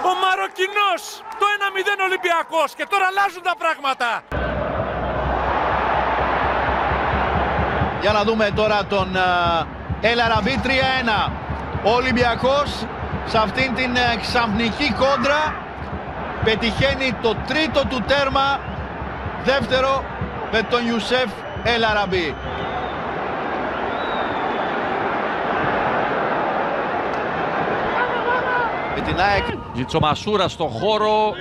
Ο Μαροκινός, το 1-0 Ολυμπιακός και τώρα αλλάζουν τα πράγματα. Για να δούμε τώρα τον El Arabi. 3-1. Ο Ολυμπιακός σε αυτήν την ξαφνική κόντρα πετυχαίνει το τρίτο του τέρμα, δεύτερο με τον Ιουσέφ El Arabi. Με την ΑΕΚ. Γιτσομασούρα στον χώρο.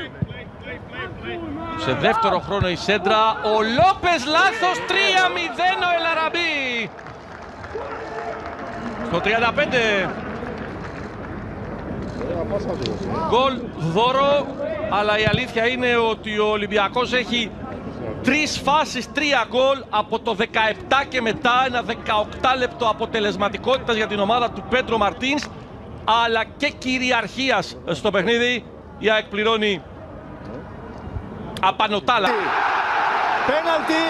Σε δεύτερο χρόνο η σέντρα. Ο Λόπες λάθος. 3-0 ο El Arabi. Στο 35. Γκολ δώρο. Αλλά η αλήθεια είναι ότι ο Ολυμπιακός έχει 3 φάσεις, 3 γκολ από το 17 και μετά. Ένα 18 λεπτό αποτελεσματικότητας για την ομάδα του Πέντρο Μαρτίνς, αλλά και κυριαρχίας στο παιχνίδι. Η ΑΕΚ πληρώνει απανοτάλα. Πέναλτι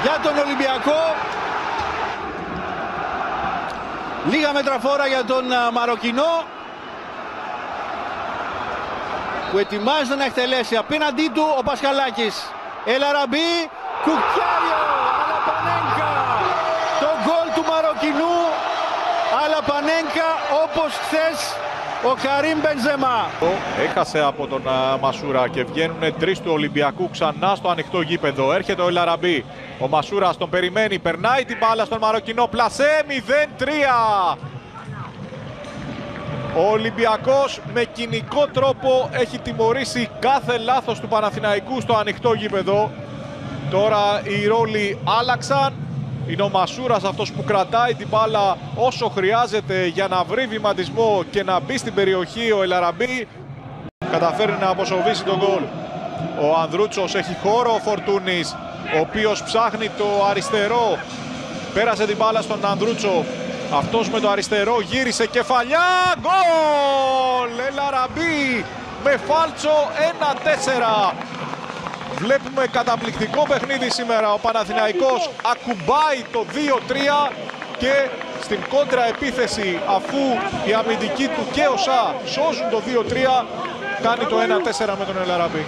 για τον Ολυμπιακό. Λίγα μέτρα φόρα για τον Μαροκινό, που ετοιμάζεται να εκτελέσει. Απέναντί του ο Πασχαλάκης. El Arabi, Κουκιάριο, Αλαπανέγκα. Το γκολ του Μαροκινού, Αλαπανέγκα, όπως χθες ο Καρίμ Μπενζεμά. Έχασε από τον Μασούρα και βγαίνουν 3 του Ολυμπιακού ξανά στο ανοιχτό γήπεδο. Έρχεται ο El Arabi. Ο Μασούρας τον περιμένει, περνάει την μπάλα στον Μαροκινό. Πλασέ, 0-3. Ο Ολυμπιακός με κοινικό τρόπο έχει τιμωρήσει κάθε λάθος του Παναθηναϊκού στο ανοιχτό γήπεδο. Τώρα οι ρόλοι άλλαξαν. Είναι ο Μασούρας αυτός που κρατάει την μπάλα όσο χρειάζεται για να βρει βηματισμό και να μπει στην περιοχή. Ο El Arabi καταφέρει να αποσοβήσει τον γκολ. Ο Ανδρούτσος έχει χώρο, ο Φορτούνης, ο οποίος ψάχνει το αριστερό. Πέρασε την μπάλα στον Ανδρούτσο. Αυτός με το αριστερό γύρισε, κεφαλιά, γκολ! El Arabi με φάλτσο 1-4. Βλέπουμε καταπληκτικό παιχνίδι σήμερα. Ο Παναθηναϊκός ακουμπάει το 2-3 και στην κόντρα επίθεση, αφού οι αμυντικοί του και ο Σα σώζουν το 2-3, κάνει το 1-4 με τον El Arabi.